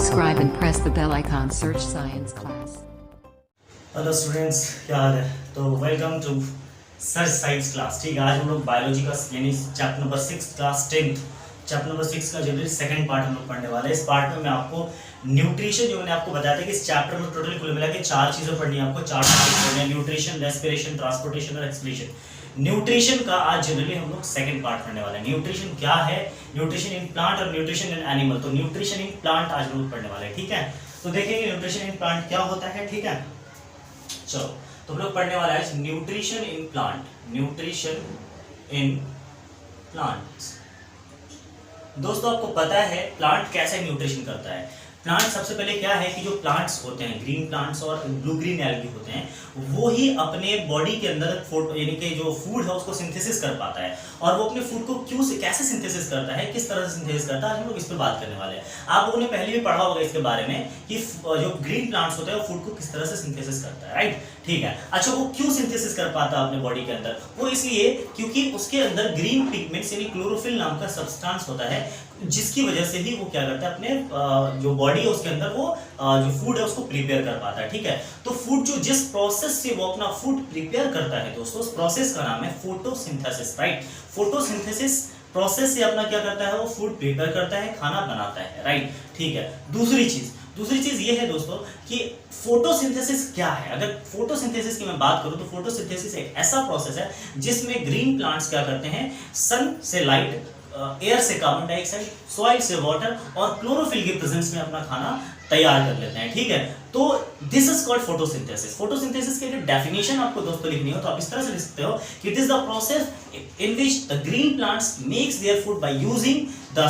subscribe and press the bell icon. Search science class. Hello students, क्या हाल है? तो welcome to search science class. ठीक है, आज हम लोग बायोलॉजी का यानी chapter number 6 class 10 chapter number 6 का जनरली सेकंड पार्ट हम लोग पढ़ने वाले हैं। इस पार्ट में मैं आपको न्यूट्रिशन, जो मैंने आपको बताया था कि इस चैप्टर में टोटल कुल मिला के 4 चीज़ें पढ़नी है आपको, 4 टॉपिक पढ़ने हैं: न्यूट्रिशन, रेस्पिरेशन, ट्रांसपोर्टेशन और एक्सक्रीशन। न्यूट्रिशन का आज जनरली हम लोग सेकंड पार्ट पढ़ने वाले हैं। न्यूट्रिशन क्या है, न्यूट्रिशन इन प्लांट और न्यूट्रिशन इन एनिमल। तो न्यूट्रिशन इन प्लांट आज हम लोग पढ़ने वाले हैं। ठीक है, तो देखेंगे न्यूट्रिशन इन प्लांट क्या होता है। ठीक है, चलो तो हम लोग पढ़ने वाला है nutrition in plant. Nutrition in plants. दोस्तों, आपको पता है प्लांट कैसे न्यूट्रिशन करता है। प्लांट सबसे पहले क्या है कि जो प्लांट्स होते हैं, ग्रीन प्लांट्स और ब्लू ग्रीन एल्गी होते हैं, वो ही अपने बॉडी के अंदर यानी कि जो फूड है उसको सिंथेसिस कर पाता है। और वो अपने फूड को कैसे सिंथेसिस करता है, किस तरह से सिंथेसिस करता है, आज हम लोग इस पर बात करने वाले हैं। आप लोगों ने पहले भी पढ़ा होगा इसके बारे में कि जो ग्रीन प्लांट्स होते हैं वो फूड को किस तरह से सिंथेसिस करता है। राइट, ठीक है। अच्छा, वो क्यों सिंथेसिस कर पाता है अपने बॉडी के अंदर? वो इसलिए क्योंकि उसके अंदर ग्रीन पिगमेंट्स यानी क्लोरोफिल नाम का सब्सटेंस होता है, जिसकी वजह से ही वो क्या करता है, अपने जो बॉडी है उसके अंदर वो जो फूड है उसको प्रिपेयर कर पाता है। ठीक है, तो फूड जो जिस प्रोसेस से वो अपना फूड प्रिपेयर करता है दोस्तों, उस प्रोसेस का नाम है फोटोसिंथेसिस। राइट, फोटोसिंथेसिस प्रोसेस से अपना क्या करता है, वो फूड प्रिपेयर करता है, खाना बनाता है। राइट, ठीक है। दूसरी चीज ये है दोस्तों कि फोटोसिंथेसिस क्या है। अगर फोटोसिंथेसिस की मैं बात करूं तो फोटोसिंथेसिस एक ऐसा प्रोसेस है जिसमें ग्रीन प्लांट्स क्या करते हैं, सन से लाइट, एयर से कार्बन डाइऑक्साइड, सॉइल से वाटर और क्लोरोफिल के प्रेजेंस में अपना खाना तैयार कर लेते हैं। ठीक है, तो this is called photosynthesis. Photosynthesis की डेफिनेशन आपको दोस्तों लिखनी हो तो आप इस तरह से लिख सकते हो कि it is the process in which the green plants makes their food by using the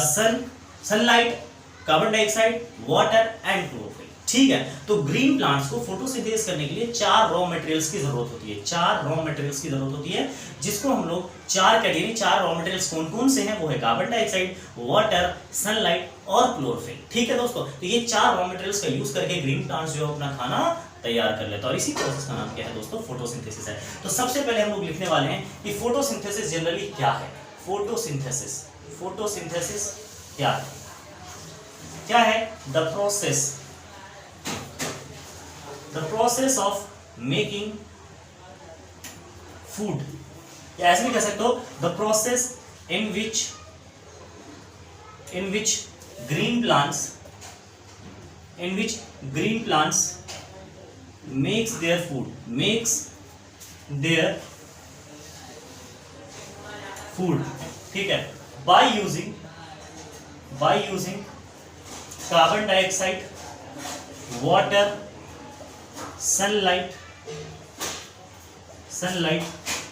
sunlight, carbon dioxide, water and chlorophyll. ठीक है, तो ग्रीन प्लांट्स को फोटोसिंथेसिस करने के लिए 4 रॉ मटेरियल्स की जरूरत होती है। 4 रॉ मटेरियल्स की जरूरत होती है, जिसको हम लोग 4 कैटेगरी, 4 रॉ मटेरियल्स कौन कौन से हैं, वो है कार्बन डाइऑक्साइड, वाटर, सनलाइट और क्लोरोफिल। ठीक है दोस्तों, तो ये 4 रॉ मटेरियल्स का यूज करके ग्रीन प्लांट्स जो अपना खाना तैयार कर लेता है, और इसी प्रोसेस का नाम क्या है दोस्तों, फोटोसिंथेसिस है। तो सबसे पहले हम लोग लिखने वाले हैं कि फोटोसिंथेसिस जनरली क्या है। फोटोसिंथेसिस क्या है? The process of making food, या ऐसे भी कह सकते हो the process in which green plants makes their food। ठीक है, by using carbon dioxide, water, sunlight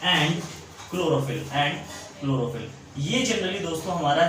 and chlorophyll. ये जनरली दोस्तों हमारा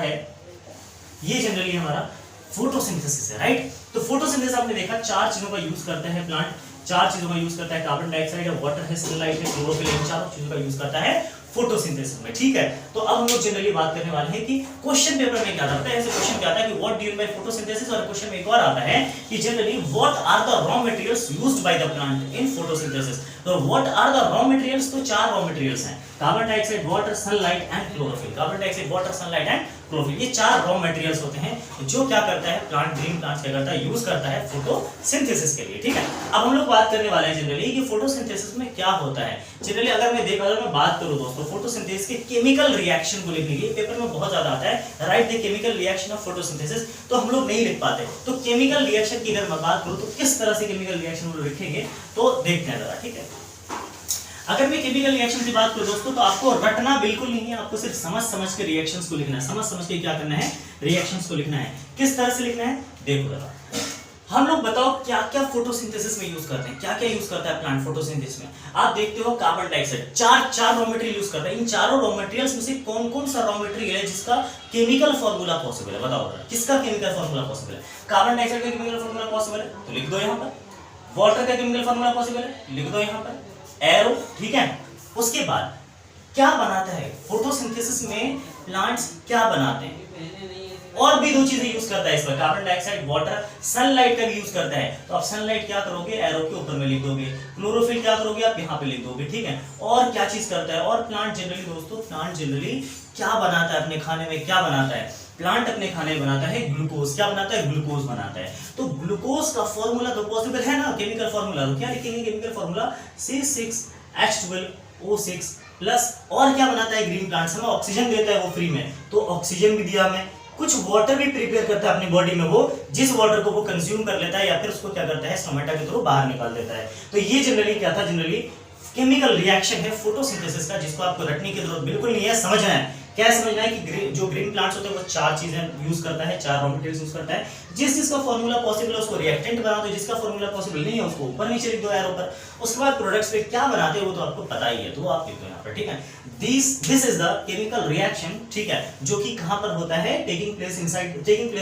फोटोसिंथेसिस है। राइट, तो फोटोसिंथेसिस आपने देखा 4 चीजों का यूज करता है प्लांट, 4 चीजों का यूज करता है, कार्बन डाइऑक्साइड है, वाटर है, सनलाइट है, क्लोरोफिल है, 4 चीजों का यूज करता है फोटोसिंथेसिस में। ठीक है, तो अब हम लोग जनरली बात करने वाले हैं कि क्वेश्चन पेपर में क्या आता है। ऐसे क्वेश्चन क्या आता है कि what do you mean by photosynthesis, और क्वेश्चन में एक और आता है कि generally what are the raw materials used by the plant in photosynthesis. तो what are the raw materials, तो 4 रॉ मटेरियल्स हैं, carbon dioxide, water, sunlight and chlorophyll. Carbon dioxide, water, sunlight and chlorophyll, ये 4 raw materials होते हैं जो क्या करता है ग्रीन प्लांट्स क्या करता है, यूज करता है फोटोसिंथेसिस के लिए। ठीक है, अब हम लोग बात करने वाले हैं जनरली कि फोटोसिंथेसिस में क्या होता है। जनरली अगर मैं बात करूं दोस्तों फोटोसिंथेसिस के केमिकल रिएक्शन को लिखने के लिए, पेपर में बहुत ज्यादा आता है, right the chemical reaction of photosynthesis, तो हम लोग नहीं लिख पाते। तो केमिकल रिएक्शन की अगर मैं बात करूं तो किस तरह से केमिकल रिएक्शन हम लोग लिखेंगे तो देखते हैं जरा। ठीक है, अगर मैं केमिकल रिएक्शन की बात करूं दोस्तों तो आपको रटना बिल्कुल नहीं है, आपको सिर्फ समझ के रिएक्शंस को लिखना है, समझ के क्या करना है, रिएक्शंस को लिखना है। किस तरह से लिखना है देखो जरा। हम लोग बताओ क्या क्या फोटोसिंथेसिस में यूज करते हैं, क्या क्या यूज करता है प्लांट फोटोसिंथेसिस में। आप देखते हो carbon dioxide 4 raw material use करता है। इन चारों रॉ मटेरियल्स में से कौन कौन सा रॉ मटेरियल है जिसका केमिकल फार्मूला पॉसिबल है, बताओ किसका केमिकल फार्मूला पॉसिबल है। कार्बन डाइऑक्साइड का केमिकल फार्मूला पॉसिबल है तो लिख दो यहाँ पर, वाटर का केमिकल फार्मूला पॉसिबल है लिख दो यहाँ पर, एरो। ठीक है, उसके बाद क्या बनाता है फोटोसिंथेसिस में प्लांट्स, क्या बनाते हैं, और भी 2 चीजें यूज करता है इसमें, कार्बन डाइऑक्साइड, वाटर, सनलाइट का भी यूज करता है। तो आप सनलाइट क्या करोगे, एरो के ऊपर में लिख दोगे, क्लोरोफिल क्या करोगे आप यहाँ पे लिख दोगे। ठीक है, और क्या चीज करता है, और प्लांट जनरली दोस्तों, प्लांट जनरली क्या बनाता है अपने खाने में, क्या बनाता है, प्लांट अपने खाने में बनाता है ग्लूकोज। क्या बनाता है? ग्लूकोज बनाता है। तो ग्लूकोज का फॉर्मूला तो पॉसिबल है ना, केमिकल फॉर्मूला। तो क्या लिखेंगे केमिकल फॉर्मूला? C6H12O6 प्लस और क्या बनाता है ग्रीन प्लांट्स? हमें ऑक्सीजन देता है वो फ्री में, तो ऑक्सीजन भी दिया हमें, कुछ वाटर भी प्रिपेयर करता है अपनी बॉडी में, वो जिस वाटर को वो कंज्यूम कर लेता है या फिर उसको क्या करता है स्टोमेटा के थ्रू बाहर निकाल देता है। तो ये जनरली क्या था? जनरली केमिकल रिएक्शन है फोटोसिंथेसिस का, जिसको आपको रटने की जरूरत बिल्कुल नहीं है, समझना है। क्या समझना है कि जो ग्रीन प्लांट्स होते हैं वो चार चीजें यूज करता है, चार रॉ मटेरियल्स यूज करता है। जिसका फॉर्मूला पॉसिबल है उसको रिएक्टेंट बना दो, जिसका फॉर्मूला पॉसिबल नहीं है उसको ऊपर नीचे लिख दो एरो पर। उसके बाद प्रोडक्ट्स पे क्या बनाते हैं वो तो आपको पता ही है, तो आप लिख दो यहाँ पर, ठीक है। This is the chemical reaction, ठीक है, जो कि कहां पर होता है? Taking place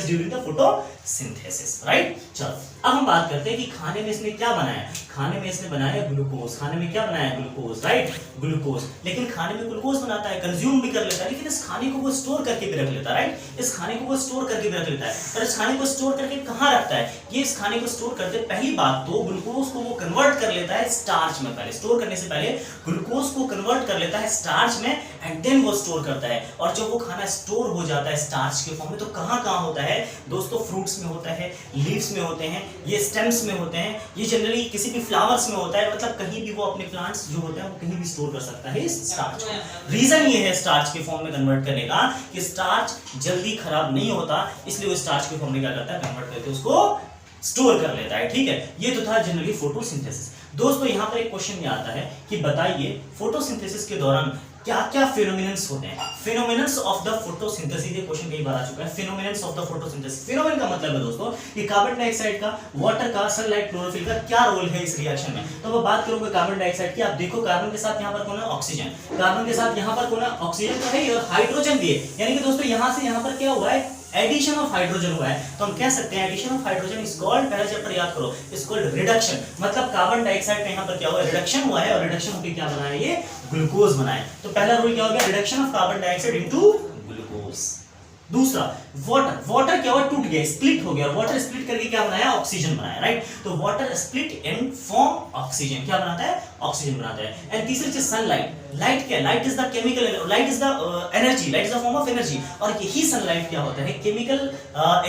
during the photosynthesis, right. चलो अब हम बात करते हैं कि खाने में इसने क्या बनाया। खाने में इसने बनाया ग्लूकोज। खाने में क्या बनाया? Glucose, right, glucose. लेकिन खाने में ग्लूकोज बनाता है, कंज्यूम भी कर लेता है, लेकिन इस खाने को वो स्टोर करके भी रख लेता है, राइट। इस खाने को वो स्टोर करके भी रख लेता है। और इस खाने को स्टोर करके कहां रखता है? ये इस खाने को स्टोर करते पहली बात तो ग्लूकोज को वो कन्वर्ट कर लेता है स्टार्च में। पहले स्टोर करने से पहले ग्लूकोज को कन्वर्ट कर लेता है स्टार्च में एंड देन वो स्टोर करता है। और जब वो खाना स्टोर हो जाता है स्टार्च के फॉर्म में, तो कहां होता है दोस्तों? फ्रूट्स में होता है, लीव्स में होते हैं, ये स्टेम्स में होते हैं, ये जनरली किसी भी फ्लावर्स में होता है। मतलब कहीं भी वो अपने प्लांट्स जो होते हैं वो कहीं भी स्टोर कर सकता है इस स्टार्च को। रीजन ये है स्टार्च के फॉर्म में कन्वर्ट करने का कि स्टार्च जल्दी खराब नहीं होता, इसलिए वो स्टार्च के फॉर्म में क्या करता है? कन्वर्ट करके उसको स्टोर कर लेता है, ठीक है। ये तो था जनरली फोटोसिंथेसिस। दोस्तों यहाँ पर एक क्वेश्चन ये आता है कि बताइए फोटोसिंथेसिस के दौरान क्या क्या फिनोमिनन्स होते हैं? फिनोमिनन्स ऑफ द फोटोसिंथेसिस, ये क्वेश्चन कई बार आ चुका है। Phenomenons of the photosynthesis, phenomenon का मतलब है दोस्तों कि कार्बन डाइऑक्साइड का, वाटर का, सनलाइट, क्लोरोफिल का क्या रोल है इस रिएक्शन में। तो अब बात करोगे कार्बन डाइऑक्साइड की, आप देखो कार्बन के साथ यहाँ पर कौन है? ऑक्सीजन। कार्बन के साथ यहाँ पर कौन है? ऑक्सीजन तो है और हाइड्रोजन भी है। यानी कि दोस्तों यहाँ से यहाँ पर क्या हुआ है? एडिशन ऑफ हाइड्रोजन हुआ है। तो हम कह सकते हैं addition of hydrogen is called, पहला चैप्टर याद करो, इज कॉल्ड रिडक्शन। मतलब कार्बन डाइऑक्साइड में यहाँ पर क्या हुआ? रिडक्शन हुआ है और रिडक्शन होकर क्या बना है? ये ग्लूकोज बना है। तो पहला रूल क्या हो गया? Reduction of carbon dioxide into glucose. दूसरा वाटर, वाटर क्या हुआ? टूट गया, स्प्लिट हो गया। वाटर स्प्लिट करके क्या बनाया? ऑक्सीजन बनाया, राइट। तो water split and form oxygen, क्या बनाता है? ऑक्सीजन बनाता है। एंड तीसरी चीज सनलाइट। लाइट क्या? Light is the chemical, light is the energy, light is the form of energy. और यही सनलाइट क्या होता है? केमिकल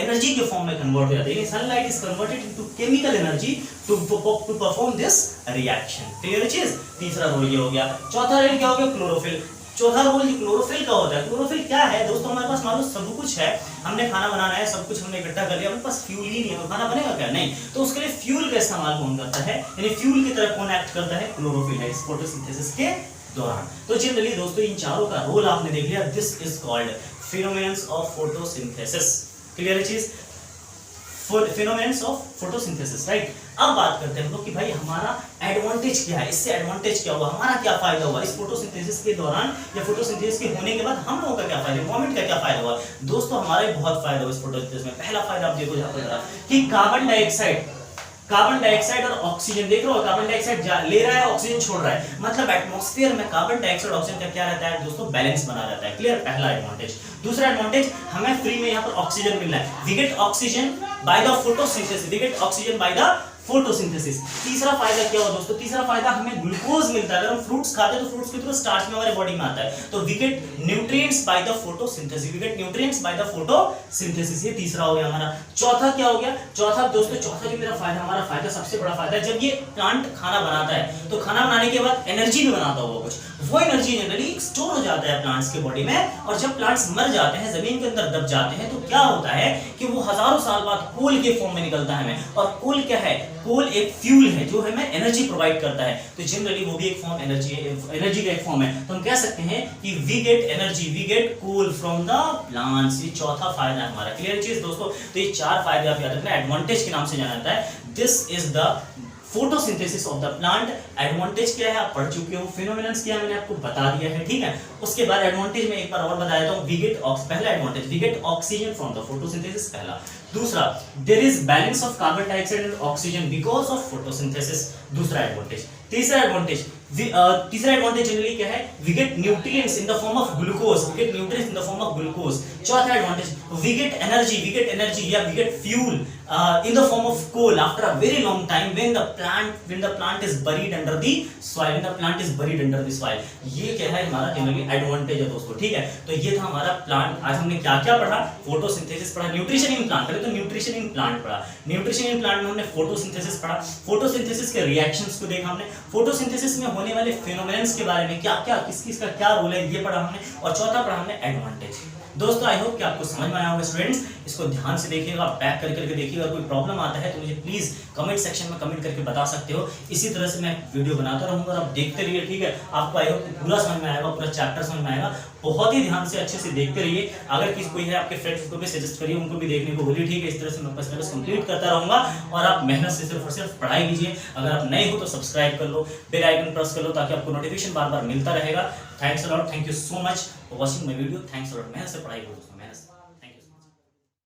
एनर्जी के फॉर्म में कन्वर्ट हो जाता है। Sunlight is converted into chemical energy to perform this reaction. Clear चीज? तीसरा रोल ये हो गया। चौथा रोल क्या हो गया? क्लोरोफिल। चौथा रोल क्लोरोफिल का होता है। क्लोरोफिल क्या है दोस्तों? हमारे पास मान लो सब कुछ है, हमने खाना बनाना है, सब कुछ हमने इकट्ठा कर लिया, हमारे पास फ्यूल ही नहीं है, तो खाना बनेगा क्या? नहीं। तो उसके लिए फ्यूल का इस्तेमाल कौन करता है? यानी फ्यूल की तरह कौन एक्ट करता है? क्लोरोफिल है इस फोटोसिंथेसिस के दौरान। तो जनरली दोस्तों इन चारों का रोल आपने देख लिया। This is called phenomenons of photosynthesis. Clear है चीज? Phenomenons of photosynthesis, right. अब बात करते हैं हम लोग कि भाई हमारा एडवांटेज क्या है, इससे एडवांटेज क्या हुआ, हमारा क्या फायदा हुआ इस फोटोसिंथेसिस के दौरान या फोटोसिंथेसिस के होने के बाद हम लोगों का क्या फायदा, एनवायरमेंट का क्या फायदा हुआ। दोस्तों हमारा बहुत फायदा हुआ इस फोटोसिंथेसिस में। पहला फायदा आप देखो यहाँ पर कि कार्बन डाइऑक्साइड और ऑक्सीजन, देख रहे हो कार्बन डाइऑक्साइड ले रहा है, ऑक्सीजन छोड़ रहा है, मतलब एटमॉस्फेयर में कार्बन डाइऑक्साइड ऑक्सीजन का क्या रहता है दोस्तों? बैलेंस बना रहता है। क्लियर? पहला एडवांटेज। दूसरा एडवांटेज, हमें फ्री में यहाँ पर ऑक्सीजन मिल रहा है। We get oxygen by the photosynthesis, we get oxygen by the photosynthesis. तीसरा फायदा क्या हुआ दोस्तों? तीसरा फायदा हमें ग्लूकोज मिलता है। अगर हम फ्रूट्स खाते हैं तो फ्रूट्स के थ्रू स्टार्च में हमारे बॉडी में आता है, तो we get nutrients by the photosynthesis, we get nutrients by the photosynthesis. ये तीसरा हो गया हमारा। चौथा क्या हो गया? चौथा दोस्तों, चौथा जो मेरा फायदा, हमारा फायदा सबसे बड़ा फायदा, जब ये प्लांट खाना बनाता है तो खाना बनाने के बाद एनर्जी भी बनाता होगा कुछ, वो एनर्जी जनरली स्टोर हो जाता है प्लांट्स के बॉडी में। और जब प्लांट्स मर जाते हैं, जमीन के अंदर दब जाते हैं, तो क्या होता है कि वो हजारों साल बाद कोल के फॉर्म में निकलता है हमें। और कोल क्या है? कोल एक फ्यूल है जो हमें एनर्जी प्रोवाइड करता है। तो जनरली वो भी एक फॉर्म एनर्जी का एक फॉर्म है। तो हम कह सकते हैं कि we get energy, we get coal from the plants. ये चौथा फायदा है हमारा। क्लियर चीज दोस्तों? तो ये चार फायदे आप याद रखना, एडवांटेज के नाम से जाना जाता है। This is the photosynthesis of the plant. Advantage क्या है आप पढ़ चुके हो, फिनोमेनन्स क्या है मैंने आपको बता दिया है, ठीक है। उसके बाद एडवांटेज में एक बार और बता देता हूं। वी गेट पहला advantage, we get oxygen from the photosynthesis, पहला। दूसरा, there is balance of carbon dioxide and oxygen because of photosynthesis, दूसरा एडवांटेज। तीसरा एडवांटेज जनरली क्या है? We get nutrients in the form of glucose, we get nutrients in the form of glucose. चौथा advantage, we get energy या we get fuel in the form of coal after a very long time when the plant is buried under the soil, when the plant is buried under the soil. ये क्या है हमारा generally advantage है दोस्तों, ठीक है। तो ये था हमारा प्लांट। आज हमने क्या क्या पढ़ा, फोटोसिंथेसिस पढ़ा, न्यूट्रिशन इन प्लांट, पहले तो न्यूट्रिशन इन प्लांट पढ़ा। न्यूट्रिशन इन प्लांट में हमने फोटोसिंथेसिस पढ़ा, फोटोसिंथेसिस के रिएक्शंस को देखा हमने, फोटोसिंथेसिस में होने वाले फेनोमेनन्स के बारे में क्या क्या किसका क्या रोल है ये पढ़ा हमने, और चौथा पढ़ा हमने एडवांटेज। दोस्तों आई होप कि आपको समझ में आया होगा स्टूडेंट्स, इसको ध्यान से देखिएगा, पैक करके देखिएगा। कोई प्रॉब्लम आता है तो मुझे प्लीज कमेंट सेक्शन में कमेंट करके बता सकते हो। इसी तरह से मैं वीडियो बनाता रहूंगा और आप देखते रहिए, ठीक है। आपको आई होप पूरा समझ में आएगा, पूरा चैप्टर समझ में आएगा। बहुत ही ध्यान से अच्छे से देखते रहिए। अगर किसी कोई है आपके फ्रेंड्स को भी सजेस्ट करिए, उनको भी देखने को बोलिए, ठीक है। इस तरह से मैं अपना सिलेबस कंप्लीट करता रहूंगा और आप मेहनत से सिर्फ और सिर्फ पढ़ाई कीजिए। अगर आप नए हो तो सब्सक्राइब कर लो, बेल आइकन प्रेस कर लो ताकि आपको नोटिफिकेशन बार बार मिलता रहेगा। Thanks a lot, thank you so much for watching my video. Thanks a lot, मेहनत से पढ़ाई करो दोस्तों, मेहनत से।